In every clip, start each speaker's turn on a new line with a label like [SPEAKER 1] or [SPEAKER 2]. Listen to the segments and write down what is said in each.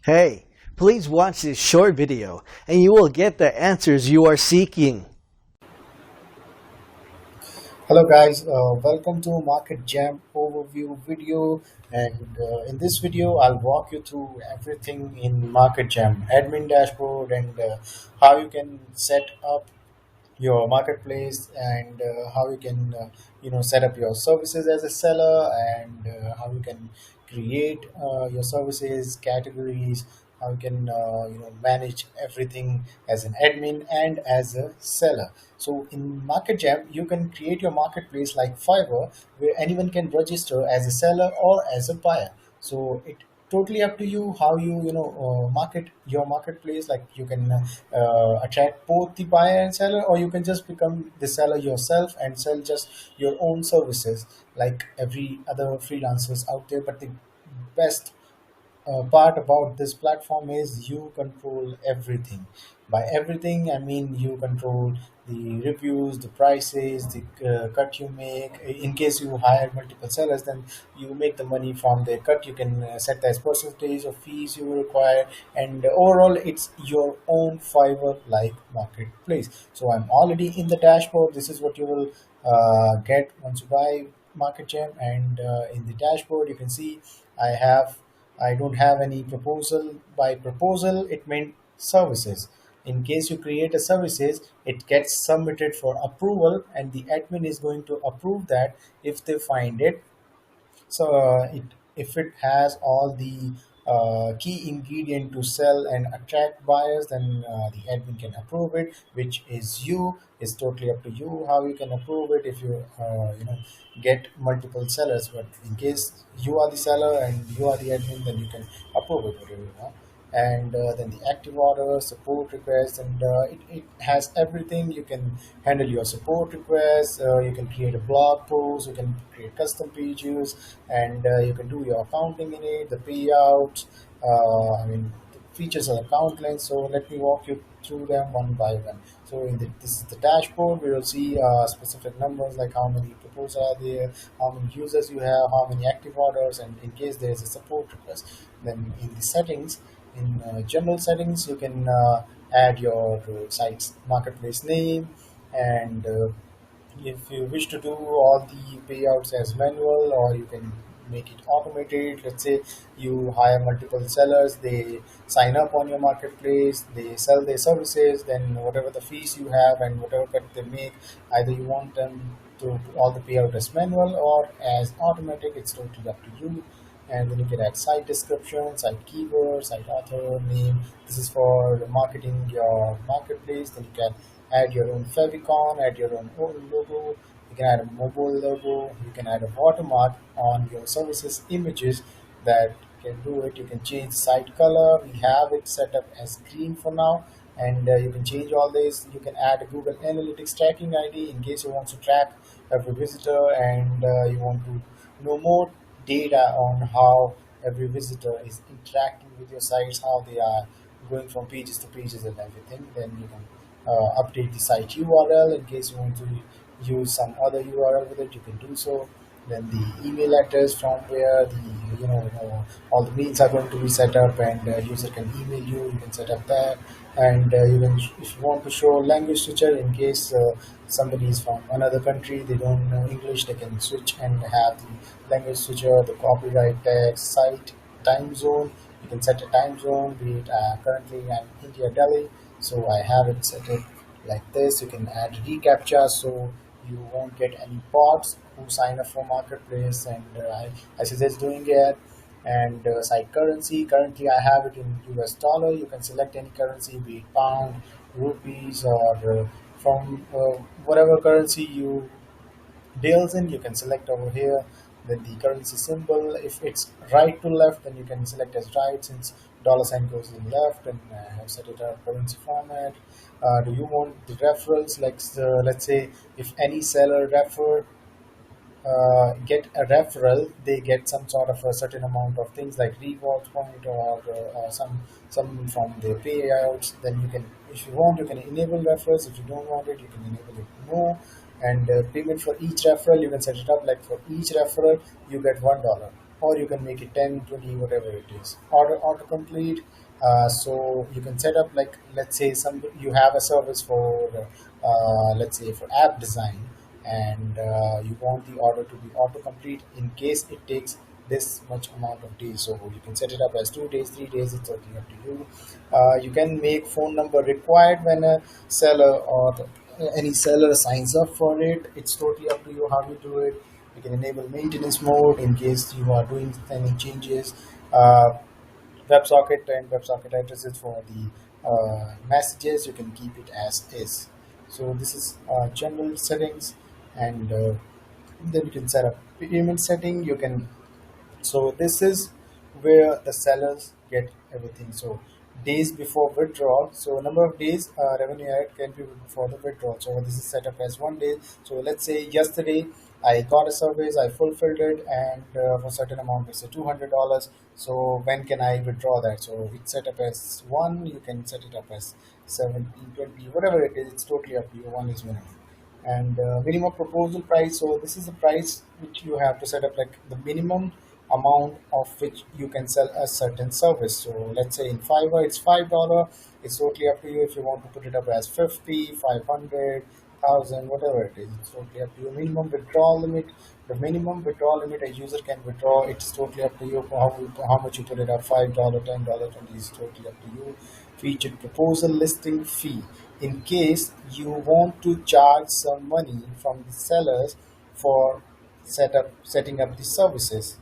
[SPEAKER 1] Hey, please watch this short video and you will get the answers you are seeking.
[SPEAKER 2] Hello guys, welcome to MarketJam overview video, and in this video I'll walk you through everything in MarketJam admin dashboard, and how you can set up your marketplace, and how you can set up your services as a seller, and how you can create your services categories, how you can manage everything as an admin and as a seller. So in MarketJam you can create your marketplace like Fiverr, where anyone can register as a seller or as a buyer. So it totally up to you how you market your marketplace. Like you can attract both the buyer and seller, or you can just become the seller yourself and sell just your own services like every other freelancers out there. But the best part about this platform is you control everything. By everything, I mean you control the reviews, the prices, the cut you make. In case you hire multiple sellers, then you make the money from their cut. You can set as percentage of fees you require, and overall, it's your own Fiverr like marketplace. So I'm already in the dashboard. This is what you will get once you buy MarketJam, and in the dashboard, you can see I have I don't have any proposal. By proposal, it meant services. In case you create a services, it gets submitted for approval, and the admin is going to approve that if they find it. So if it has all the key ingredient to sell and attract buyers, then the admin can approve it, which is you. It's totally up to you how you can approve it if you get multiple sellers. But in case you are the seller and you are the admin, then you can approve it whatever you want. And then the active order, support requests, and it has everything. You can handle your support requests, you can create a blog post, you can create custom pages, and you can do your accounting in it, the payouts, the features of account length. So let me walk you through them one by one. So this is the dashboard. We will see specific numbers like how many proposals are there, how many users you have, how many active orders, and in case there is a support request. Then in the settings, in general settings, you can add your site's marketplace name, and if you wish to do all the payouts as manual, or you can make it automated. Let's say you hire multiple sellers, they sign up on your marketplace, they sell their services, then whatever the fees you have and whatever cut they make, either you want them to all the payout as manual or as automatic. It's totally up to you. And then you can add site description, site keyword, site author name. This is for marketing your marketplace. Then you can add your own favicon, add your own logo. You can add a mobile logo. You can add a watermark on your services images that can do it. You can change site color. We have it set up as green for now, and you can change all this. You can add a Google Analytics tracking ID in case you want to track every visitor, and you want to know more data on how every visitor is interacting with your sites, how they are going from pages to pages and everything. Then you can update the site URL in case you want to use some other URL with it. You can do so. Then the email address from where the all the mails are going to be set up, and user can email you. You can set up that, and you can, if you want to show language switcher in case somebody is from another country, they don't know English, they can switch and have the language switcher, the copyright text, site, time zone. You can set a time zone. Be it currently I'm India, Delhi, so I have it set it like this. You can add reCAPTCHA, so you won't get any bots who sign up for marketplace, and I suggest doing it. And site currency, currently I have it in US dollar. You can select any currency, be it pound, rupees, or from whatever currency you deals in, you can select over here. Then the currency symbol, if it's right to left, then you can select as right, since dollar sign goes in left. And I have set it up currency format. Do you want the referrals, like let's say if any seller get a referral, they get some sort of a certain amount of things like reward point, or some from their payouts. Then you can, if you want, you can enable referrals. If you don't want it, you can enable it no. And payment for each referral, you can set it up like for each referral you get $1. or you can make it 10, 20, whatever it is. Order autocomplete. So you can set up, like, let's say some you have a service for let's say for app design, and you want the order to be autocomplete in case it takes this much amount of days. So you can set it up as 2 days, 3 days. It's totally up to you. You can make phone number required when a seller or any seller signs up for it. It's totally up to you how you do it. You can enable maintenance mode in case you are doing any changes. WebSocket and WebSocket addresses for the messages, you can keep it as is. So this is general settings, and then you can set up payment setting. You can, so this is where the sellers get everything. So days before withdrawal. So number of days revenue added can be before the withdrawal. So this is set up as 1 day. So let's say yesterday I got a service, I fulfilled it, and for a certain amount, let's say $200. So when can I withdraw that? So it's set up as one. You can set it up as 17, 20, whatever it is. It's totally up to you. One is minimum. And minimum proposal price, so this is the price which you have to set up, like the minimum amount of which you can sell a certain service. So let's say in Fiverr it's $5. It's totally up to you if you want to put it up as 50, 500, 1,000, whatever it is. It's totally up to you. Minimum withdrawal limit, the minimum withdrawal limit a user can withdraw, it's totally up to you for how much you put it up. $5, $10, 20 is totally up to you. Featured proposal listing fee, in case you want to charge some money from the sellers for setting up the services.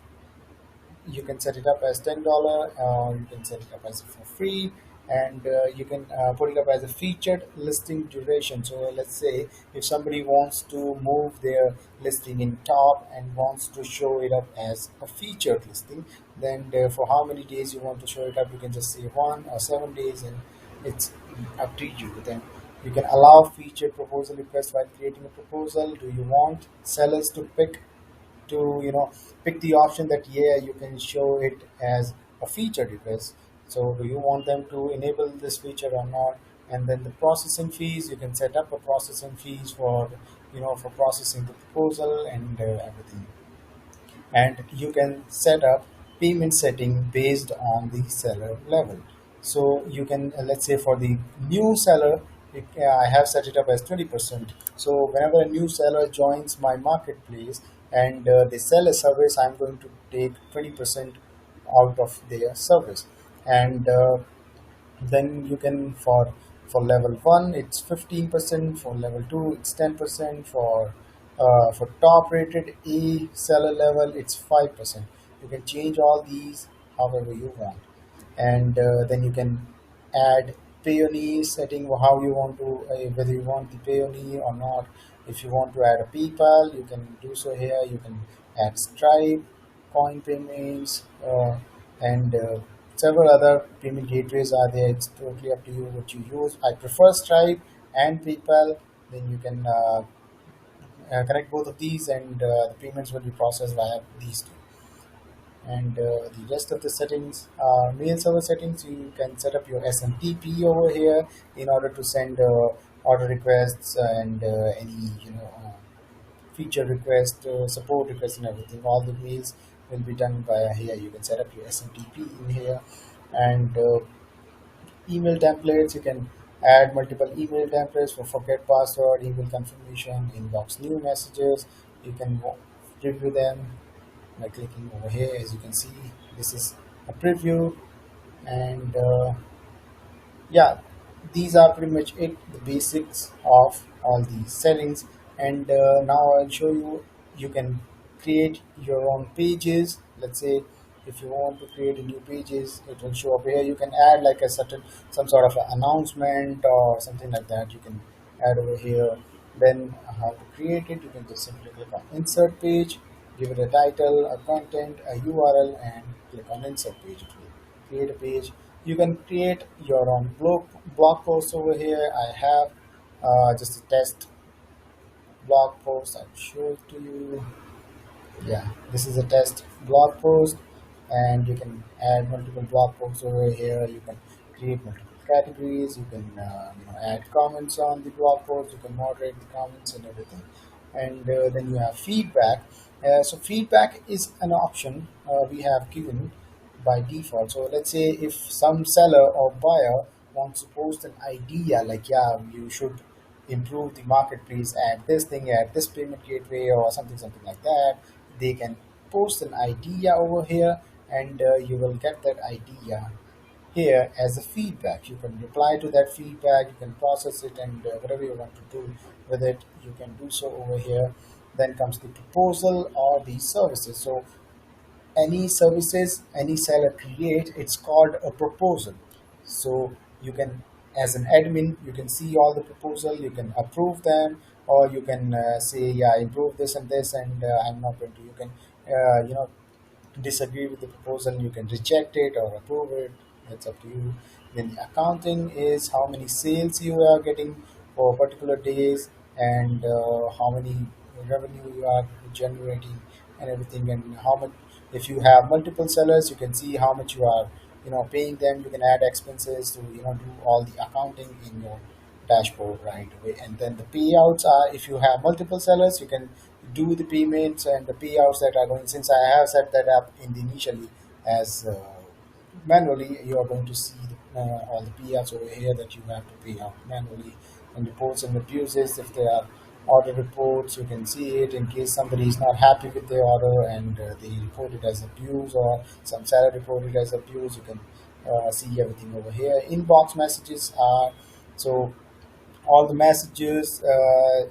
[SPEAKER 2] You can set it up as $10, or you can set it up as for free, and you can put it up as a featured listing duration. So let's say if somebody wants to move their listing in top and wants to show it up as a featured listing, then for how many days you want to show it up, you can just say 1 or 7 days, and it's up to you. Then you can allow featured proposal request while creating a proposal. Do you want sellers to pick the option that, yeah, you can show it as a feature request? So do you want them to enable this feature or not? And then the processing fees, you can set up a processing fees for for processing the proposal and everything. And you can set up payment setting based on the seller level. So you can, let's say for the new seller, I have set it up as 20%. So whenever a new seller joins my marketplace and they sell a service, I'm going to take 20% out of their service. And then you can, for level 1 it's 15%, for level 2 it's 10%, for top rated A seller level it's 5%. You can change all these however you want. And then you can add payoneer setting, how you want to, whether you want the payoneer or not. If you want to add a PayPal, you can do so here. You can add Stripe, coin payments, and several other payment gateways are there. It's totally up to you what you use. I prefer Stripe and PayPal. Then you can connect both of these, and the payments will be processed via these two. And the rest of the settings are mail server settings. You can set up your SMTP over here in order to send order requests and any feature request, support requests, and everything. All the mails will be done via here. You can set up your SMTP in here. And email templates, you can add multiple email templates for forget password, email confirmation, inbox new messages. You can preview them by clicking over here. As you can see, this is a preview. And yeah, these are pretty much it, the basics of all these settings. And now I'll show you, you can create your own pages. Let's say if you want to create a new pages, it will show up here. You can add like a certain, some sort of an announcement or something like that. You can add over here. Then how to create it, you can just simply click on insert page, give it a title, a content, a URL, and click on insert page. It will create a page. You can create your own blog post over here. I have just a test blog post. I'll show it to you. Yeah, this is a test blog post, and you can add multiple blog posts over here. You can create multiple categories. You can add comments on the blog post. You can moderate the comments and everything. and then you have feedback. So feedback is an option we have given by default. So let's say if some seller or buyer wants to post an idea like, yeah, you should improve the marketplace, add this thing, add this payment gateway, or something like that, they can post an idea over here, and you will get that idea here as a feedback. You can reply to that feedback, you can process it, and whatever you want to do with it, you can do so over here. Then comes the proposal or the services. So any services any seller create, it's called a proposal. So you can, as an admin, you can see all the proposal, you can approve them, or you can say, yeah, improve this and this, and I'm not going to. You can disagree with the proposal, you can reject it or approve it. That's up to you. Then the accounting is how many sales you are getting for particular days, and how many revenue you are generating, and everything, and how much. If you have multiple sellers, you can see how much you are paying them. You can add expenses to do all the accounting in your dashboard right away. And then the payouts are, if you have multiple sellers, you can do the payments and the payouts that are going. Since I have set that up in the initially as manually, you are going to see all the payouts over here that you have to pay out manually. And reports and abuses, if there are order reports, you can see it in case somebody is not happy with their order and they report it as abuse, or some seller reported as abuse. You can see everything over here. Inbox messages are, so all the messages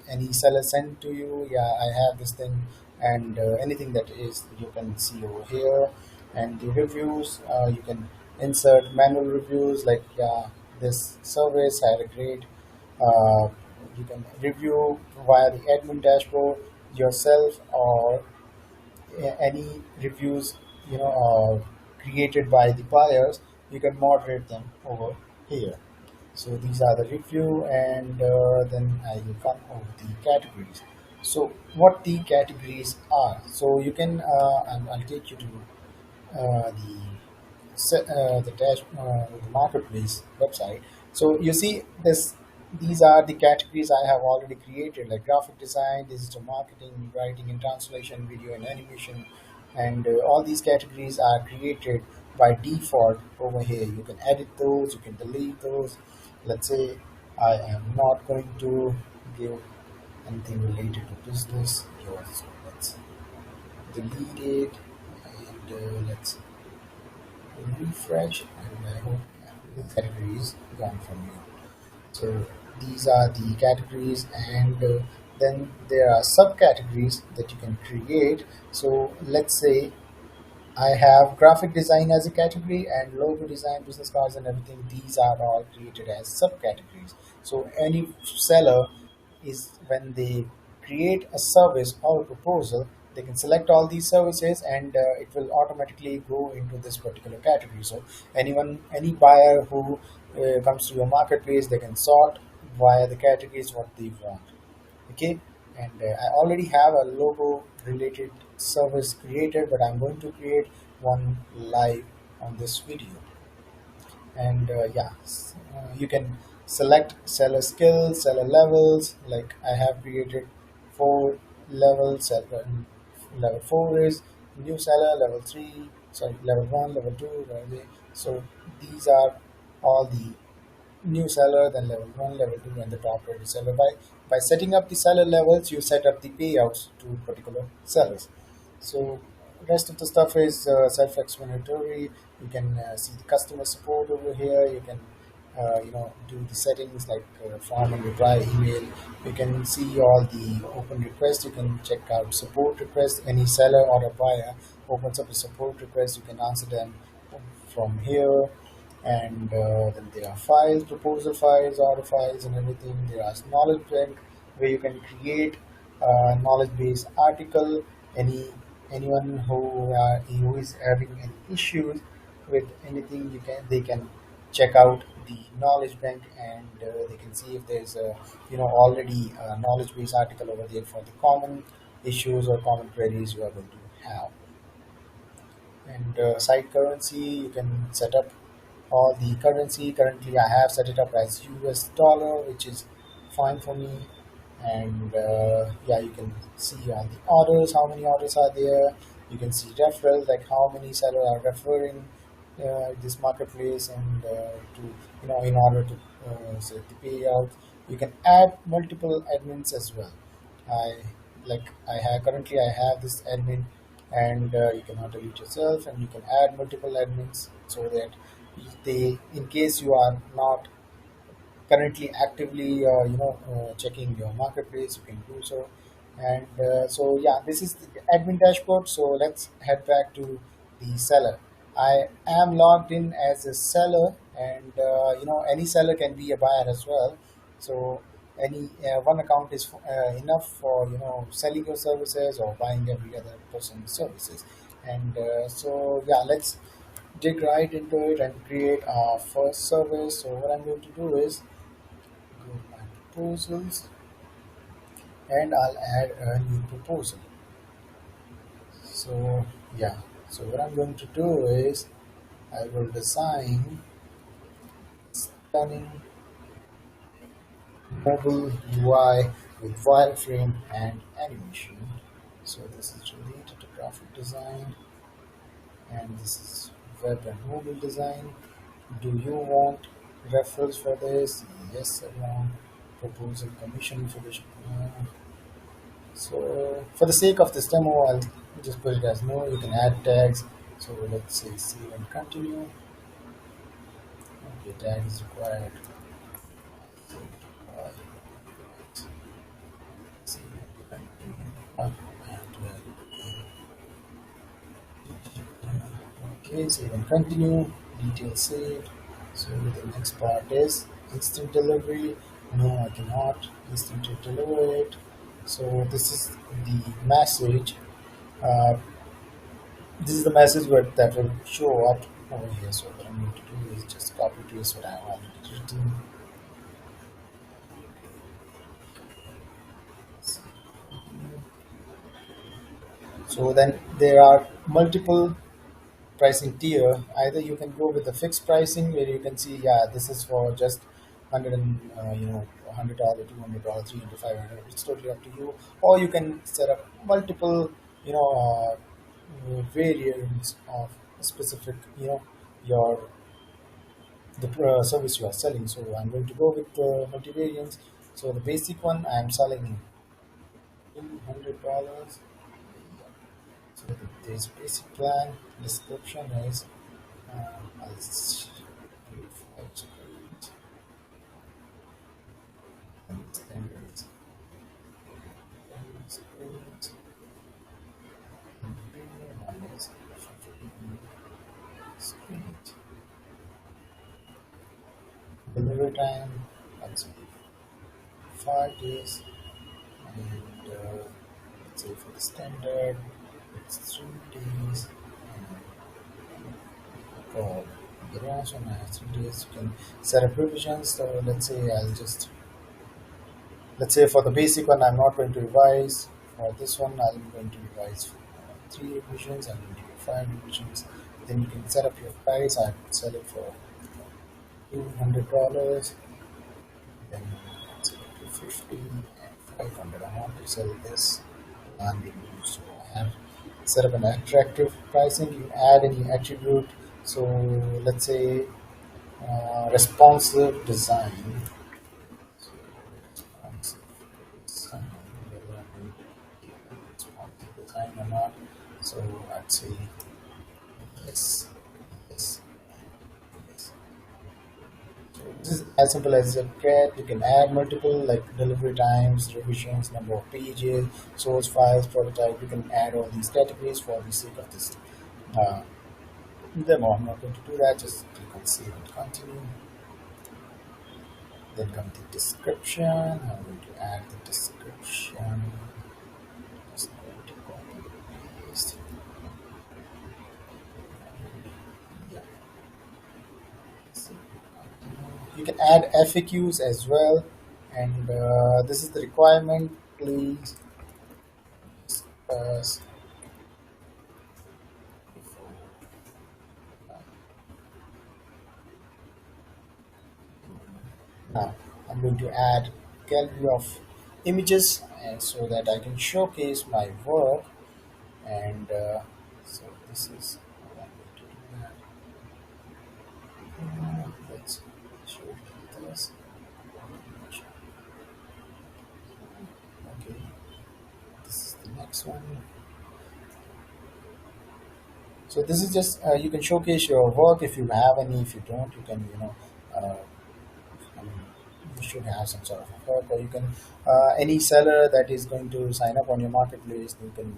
[SPEAKER 2] any seller sent to you, yeah, I have this thing, and anything that is, you can see over here. And the reviews, you can insert manual reviews like, yeah, this service had a great, uh, you can review via the admin dashboard yourself, or any reviews created by the buyers, you can moderate them over here. So these are the review, and then I will come over the categories. So what the categories are? So you can, I'll take you to the marketplace website. So you see this. These are the categories I have already created, like graphic design, digital marketing, writing and translation, video and animation, and all these categories are created by default over here. You can edit those, you can delete those. Let's say I am not going to give anything related to business here, so let's delete it, and let's refresh, and I hope, yeah, the category is gone from here. So these are the categories, and then there are subcategories that you can create. So let's say I have graphic design as a category, and logo design, business cards, and everything. These are all created as subcategories. So any seller is, when they create a service or a proposal, they can select all these services, and it will automatically go into this particular category. So any buyer who comes to your marketplace, they can sort via the categories what they want. Okay, and I already have a logo related service created, but I'm going to create one live on this video. And you can select seller skills, seller levels. Like I have created 4 levels. Level 4 is new seller, level 3, sorry, level 1, level 2, level 3. So these are all the new seller, then level 1, level 2, and the top rated seller. By setting up the seller levels, you set up the payouts to particular sellers. So rest of the stuff is self-explanatory. You can see the customer support over here. You can do the settings like form and reply email. You can see all the open requests. You can check out support requests. Any seller or a buyer opens up a support request, you can answer them from here. And then there are files, proposal files, order files, and everything. There are knowledge bank where you can create a knowledge base article. Anyone who is having any issues with anything, they can check out the knowledge bank, and they can see if there's a already a knowledge base article over there for the common issues or common queries you are going to have. And site currency, you can set up all the currency. Currently I have set it up as US dollar, which is fine for me. and yeah, you can see all the orders, how many orders are there. You can see referrals, like how many sellers are referring this marketplace, and to in order to set the payout. You can add multiple admins as well. I I have currently I have this admin, and you can auto it yourself, and you can add multiple admins so that they, in case you are not currently actively checking your marketplace, you can do so. And so yeah, this is the admin dashboard. So let's head back to the seller. I am logged in as a seller, and any seller can be a buyer as well. So any one account is enough for selling your services or buying every other person's services. And so yeah, let's dig right into it and create our first service. So what I'm going to do is go to my proposals, and I'll add a new proposal. So yeah, so what I'm going to do is I will design stunning mobile UI with wireframe and animation. So this is related to graphic design, and this is web and mobile design. Do you want referrals for this? Yes, I want. Proposal commission for this. So for the sake of this demo, I'll just put it as no. You can add tags. So let's say save and continue. Okay, tag is required. Save and continue. Okay, save and continue. Details saved. So the next part is instant delivery. No, I cannot instantly deliver it. So this is the message. Uh, this is the message that will show up over here. So what I'm going to do is just copy paste what I have already written. So then there are multiple pricing tier. Either you can go with the fixed pricing where you can see, yeah, this is for just 100 and $100, $200, 300, 500. It's totally up to you. Or you can set up multiple variants of specific your the service you are selling. So I'm going to go with multivariants. So the basic one I'm selling $200. So this basic plan description is I'll standards delivery time. Let's say 5 days, and let's say for the standard it's 3 days. For the last one, I have 3 days. You can set up revisions. So let's say for the basic one, I'm not going to revise. For this one, I'm going to revise for 3 revisions. I'm going to do 5 revisions. Then you can set up your price. I would sell it for $200. Then set up to 50 and 500. I want to sell this landing page. So I have set up an attractive pricing. You add any attribute. So let's say responsive design. So responsive design, whether I'm going to give a responsive design or not. So I'd say yes, yes, yes. So this is as simple as a get. You can add multiple like delivery times, revisions, number of pages, source files, prototype. You can add all these categories for the sake of this uh, demo. I'm not going to do that. Just click on save and continue. Then come the description. I'm going to add the description. Just going to copy and paste. Yeah. You can add FAQs as well, and this is the requirement. Please discuss before. Now I'm going to add gallery of images, and so that I can showcase my work. And so this is how I'm going to do that. Let's show you this. Okay, this is the next one. So this is just you can showcase your work if you have any. If you don't, you can uh, I mean, you should have some sort of a work, or you can any seller that is going to sign up on your marketplace. You can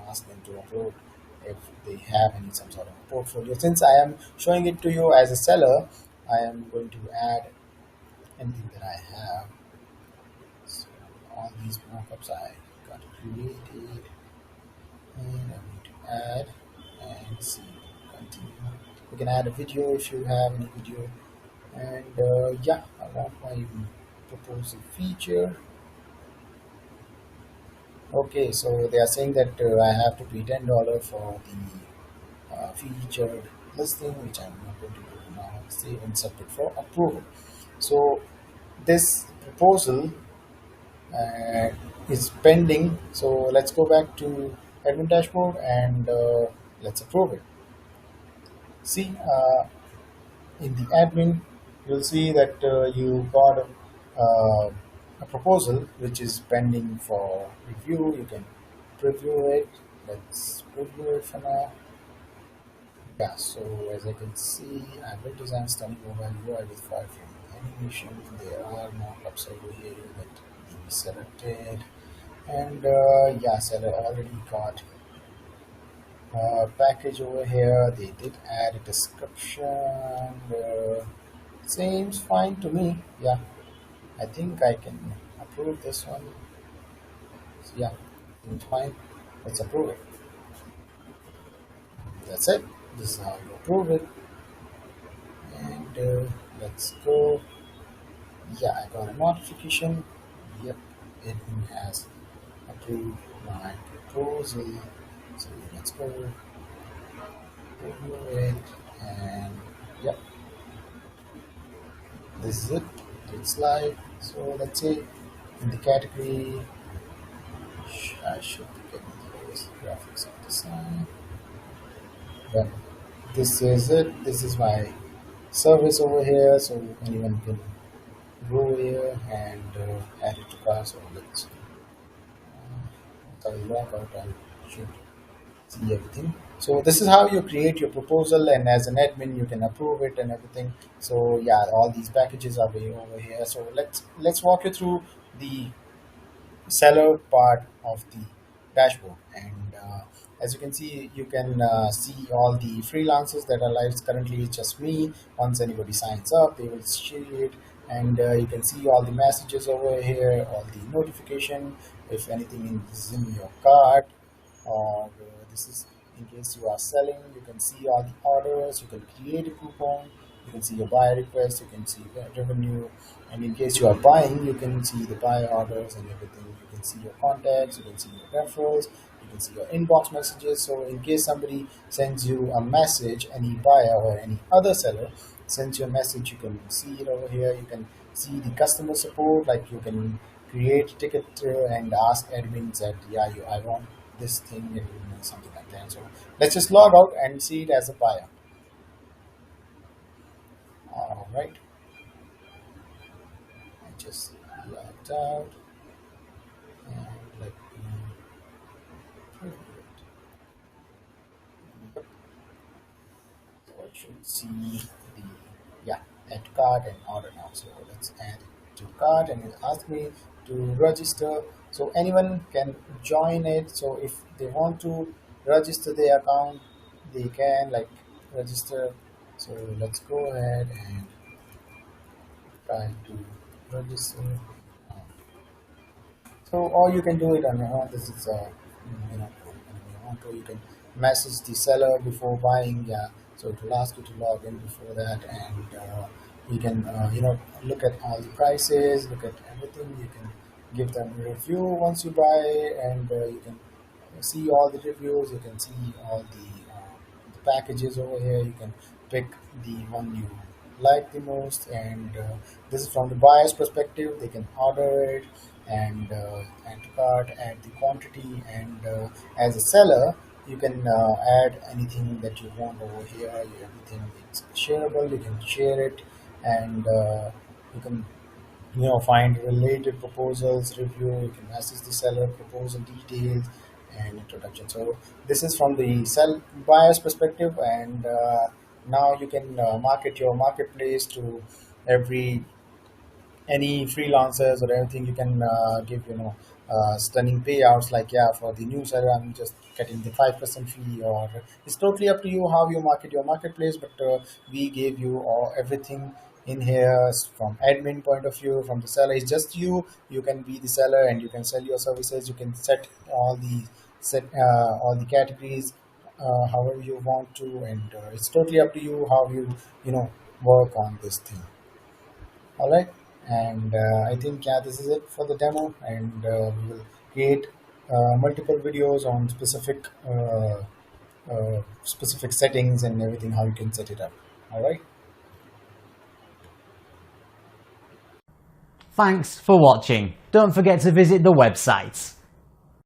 [SPEAKER 2] ask them to upload if they have any some sort of a portfolio. Since I am showing it to you as a seller, I am going to add anything that I have. So all these markups I got created, and I'm going to add and see continue. You can add a video if you have any video, and yeah, I want my proposal feature. Okay, so they are saying that I have to pay $10 for the featured listing, which I'm not going to do now. Save and submit for approval. So this proposal uh, is pending. So let's go back to admin dashboard and let's approve it. See, in the admin, you'll see that you got a proposal which is pending for review. You can preview it. Let's preview it for now. Yeah, so as I can see, I will design stunning mobile UI with wireframe animation. There are mockups over here that we selected, and yeah, seller already got package over here. They did add a description. Seems fine to me. Yeah, I think I can approve this one. So, yeah, seems fine. Let's approve it. That's it. This is how you approve it. And let's go. Yeah, I got a notification. Yep, it has approved my proposal. So let's go review it. And yep, this is it. It's live. So let's say in the category, I should be getting those graphics and design. But this is it. This is my service over here. So anyone can go here and add it to cart. So let's log out. I should see everything. So this is how you create your proposal, and as an admin, you can approve it and everything. So yeah, all these packages are way over here. So let's walk you through the seller part of the dashboard. And as you can see, you can see all the freelancers that are live. Currently it's just me. Once anybody signs up, they will see it, and you can see all the messages over here, all the notification if anything is in your cart, or this is in case you are selling. You can see all the orders. You can create a coupon. You can see your buy request. You can see the revenue, and in case you are buying, you can see the buy orders and everything. You can see your contacts. You can see your referrals. You can see your inbox messages. So in case somebody sends you a message, any buyer or any other seller sends you a message, you can see it over here. You can see the customer support. Like you can create ticket and ask admins that yeah, I want this thing, and something like that. So let's just log out and see it as a buyer. All right, I just logged out, and let me preview it. Yep. So I should see the yeah add to cart and order now. So let's add it to cart, and it asks me to register. So anyone can join it. So if they want to register their account, they can like register. So let's go ahead and try to register. Um, So, or you can do it on your own. This is, whenever you want to, you can message the seller before buying. Yeah, so it will ask you to log in before that, and you can, look at all the prices, look at everything. You can give them a review once you buy, and you can see all the reviews. You can see all the packages over here. You can pick the one you like the most, and this is from the buyer's perspective. They can order it, and to cart, add the quantity, and as a seller, you can add anything that you want over here. Everything is shareable. You can share it, and you can find related proposals, review. You can assess the seller proposal details and introduction. So this is from the sell buyer's perspective, and now you can market your marketplace to every any freelancers or anything. You can give stunning payouts, like, yeah, for the new seller I'm just getting the 5% fee, or it's totally up to you how you market your marketplace. But we gave you everything in here from admin point of view. From the seller, it's just you can be the seller and you can sell your services. You can set all the categories however you want to, and it's totally up to you how work on this thing. All right, and I think, yeah, this is it for the demo, and we will create multiple videos on specific settings and everything, how you can set it up. All right.
[SPEAKER 3] Thanks for watching. Don't forget to visit the website.